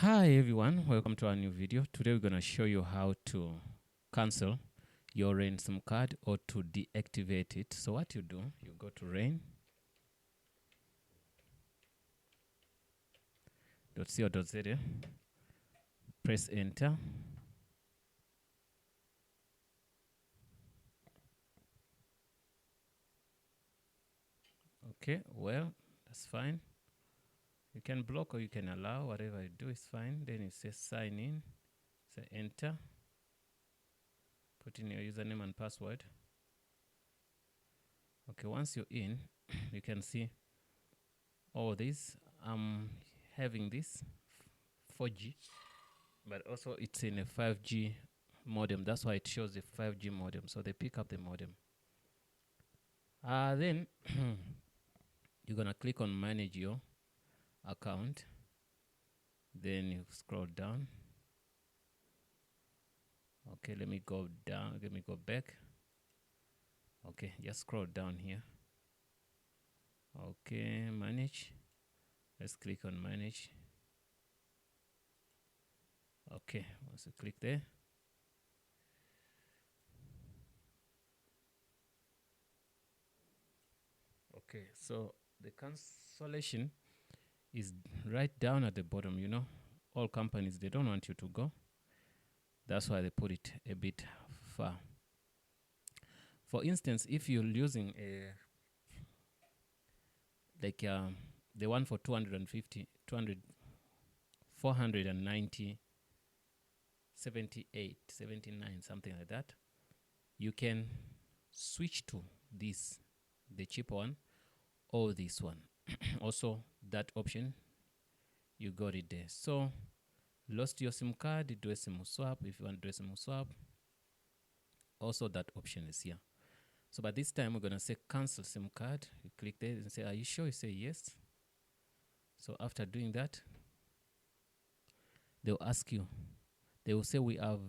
Hi everyone, welcome to our new video. Today we're going to show you how to cancel your Rain SIM card or to deactivate it. So what you do, you go to rain.co.za, press enter. Okay, well, that's fine. You can block or you can allow, whatever you do is fine. Then you say sign in, say enter, put in your username and password. Okay, once you're in, you can see all this. I'm having this 4G, but also it's in a 5G modem. That's why it shows the 5G modem. So they pick up the modem. Then you're going to click on manage your account. Then you scroll down. Okay, let me go down. Let me go back. Okay, just scroll down here. Okay, manage. Let's click on manage. Okay, once you click there. Okay, so the cancellation is right down at the bottom. You know, all companies, they don't want you to go. That's why they put it a bit far. For instance, if you're using a like the one for 250, 200, 490, 78, 79, something like that, you can switch to this, the cheap one, or this one. Also, that option, you got it there. So, lost your SIM card, do a SIM swap. If you want to do a SIM swap, also that option is here. So, by this time, we're going to say cancel SIM card. You click there and say, are you sure? You say yes. So, after doing that, they'll ask you, they will say, we are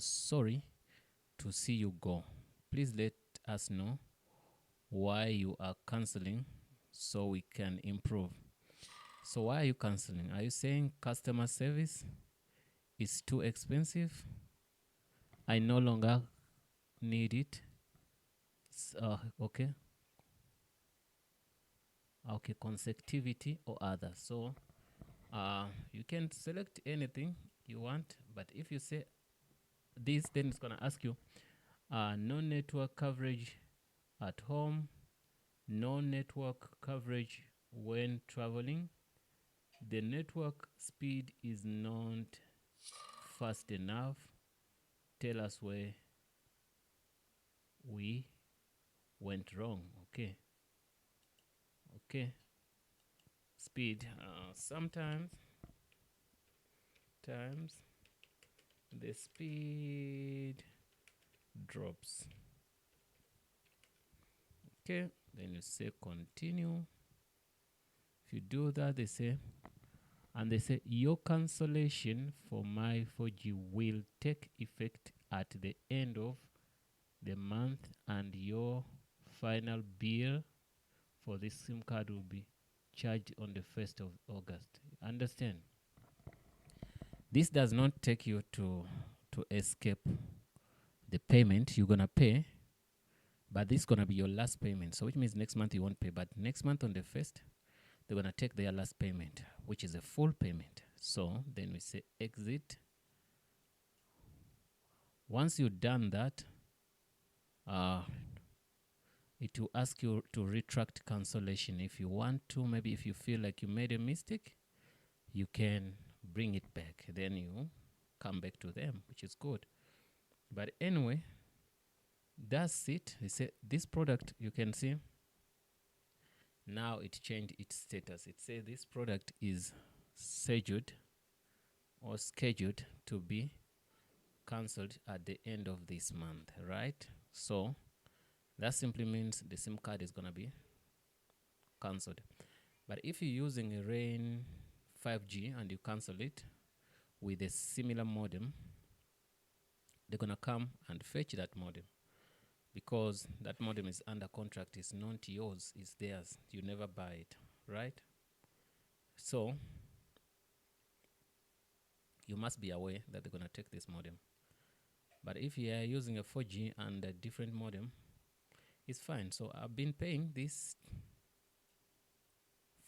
sorry to see you go. Please let us know why you are canceling so we can improve. So why are you canceling? Are you saying customer service is too expensive? I no longer need it. Okay. Okay, consecutivity or other. So you can select anything you want, but if you say this, then it's gonna ask you no network coverage at home, no network coverage when traveling, the network speed is not fast enough, tell us where we went wrong. Okay, speed, sometimes the speed drops. Okay, then you say continue. If you do that, they say your cancellation for my 4G will take effect at the end of the month, and your final bill for this SIM card will be charged on the 1st of August. Understand? This does not take you to escape the payment you're gonna pay, but this is gonna be your last payment. So which means next month you won't pay, but next month on the 1st, they're gonna take their last payment, which is a full payment. So then we say exit. Once you've done that, it will ask you to retract cancellation. If you want to, maybe if you feel like you made a mistake, you can bring it back. Then you come back to them, which is good. But anyway, that's it. They say this product, you can see now it changed its status. It says this product is scheduled to be cancelled at the end of this month, right? So that simply means the SIM card is gonna be cancelled. But if you're using a Rain 5G and you cancel it with a similar modem, they're gonna come and fetch that modem, because that modem is under contract. It's not yours, it's theirs. You never buy it, right? So you must be aware that they're gonna take this modem. But if you are using a 4G and a different modem, it's fine. So I've been paying this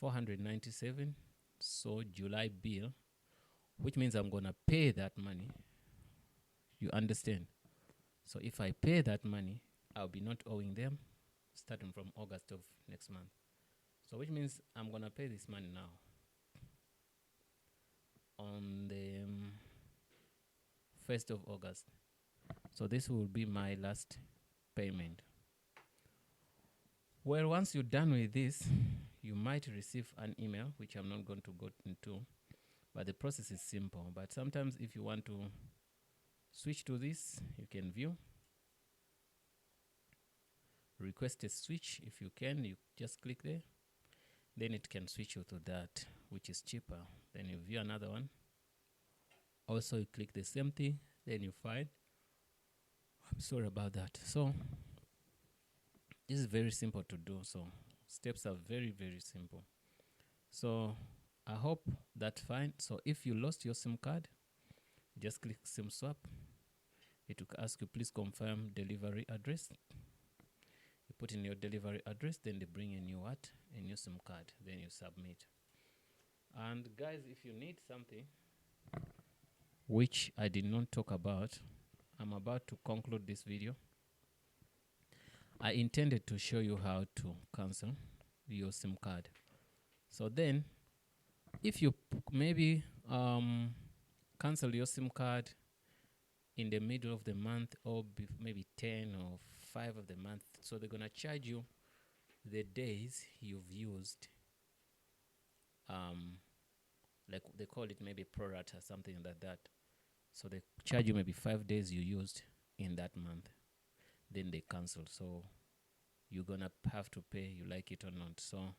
497, so July bill, which means I'm gonna pay that money. You understand? So if I pay that money, I'll be not owing them starting from August of next month. So which means I'm gonna pay this money now on the 1st of August. So this will be my last payment. Well, once you're done with this, you might receive an email, which I'm not going to go into, but the process is simple. But sometimes if you want to switch to this, you can view, request a switch. If you can, you just click there, then it can switch you to that, which is cheaper. Then you view another one, also you click the same thing, then you find, I'm sorry about that. So this is very simple to do. So steps are very, very simple. So I hope that's fine. So if you lost your SIM card, just click SIM swap. It will ask you, please confirm delivery address. You put in your delivery address, then they bring a new what? A new SIM card. Then you submit. And guys, if you need something which I did not talk about, I'm about to conclude this video. I intended to show you how to cancel your SIM card. So then, if you maybe cancel your SIM card in the middle of the month, or maybe 10 or 5 of the month, so they're gonna charge you the days you've used, like they call it maybe pro rata, something like that. So they charge you maybe 5 days you used in that month, then they cancel. So you're gonna have to pay, you like it or not. So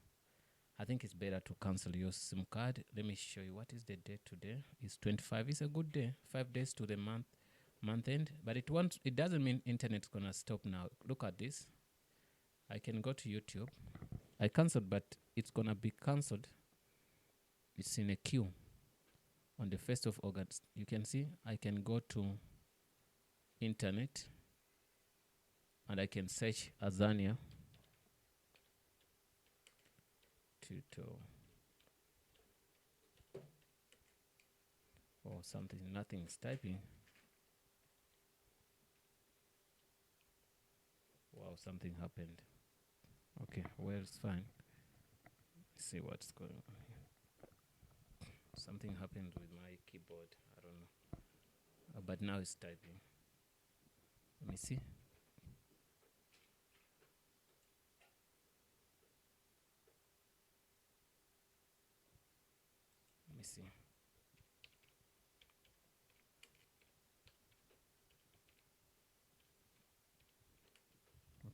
I think it's better to cancel your SIM card. Let me show you what is the date today. It's 25. It's a good day. 5 days to the month end. But it doesn't mean internet's gonna stop now. Look at this. I can go to YouTube. I cancelled, but it's gonna be cancelled. It's in a queue on the 1st of August. You can see I can go to internet and I can search Azania tutorial or something. Nothing is typing. Wow, something happened. Okay, well, it's fine. Let's see what's going on here. Something happened with my keyboard. I don't know. But now it's typing. Let me see. Let me see.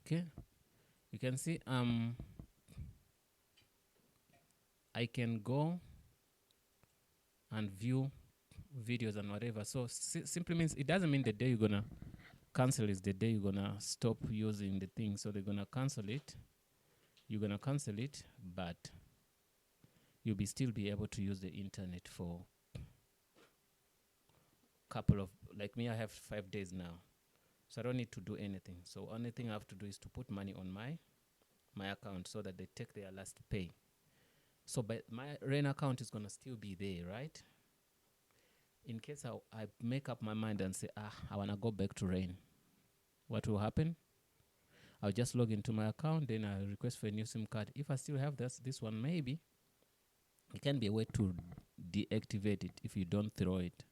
Okay. You can see I can go and view videos and whatever. So simply means it doesn't mean the day you're gonna cancel is the day you're gonna stop using the thing. So they're gonna cancel it. You're gonna cancel it, but you'll still be able to use the internet for couple of, like me, I have 5 days now. So I don't need to do anything. So only thing I have to do is to put money on my account so that they take their last pay. So but my RAIN account is gonna still be there, right? In case I make up my mind and say, I wanna go back to RAIN, what will happen? I'll just log into my account, then I'll request for a new SIM card. If I still have this one, maybe it can be a way to deactivate it if you don't throw it.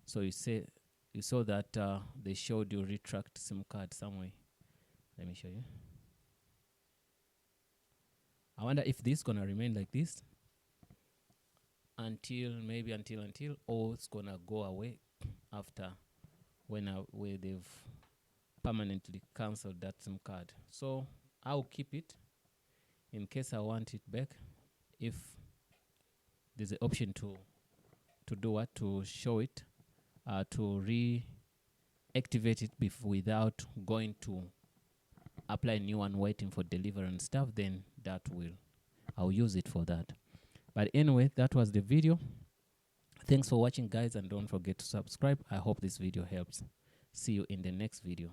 So you saw that they showed you retract SIM card somewhere. Let me show you. I wonder if this is gonna remain like this until or it's gonna go away after when they've permanently cancelled that SIM card. So I'll keep it in case I want it back. If there's an option to do what, to show it, to reactivate it without going to apply a new one, waiting for delivery and stuff, then I'll use it for that. But anyway, that was the video. Thanks for watching, guys, and don't forget to subscribe. I hope this video helps. See you in the next video.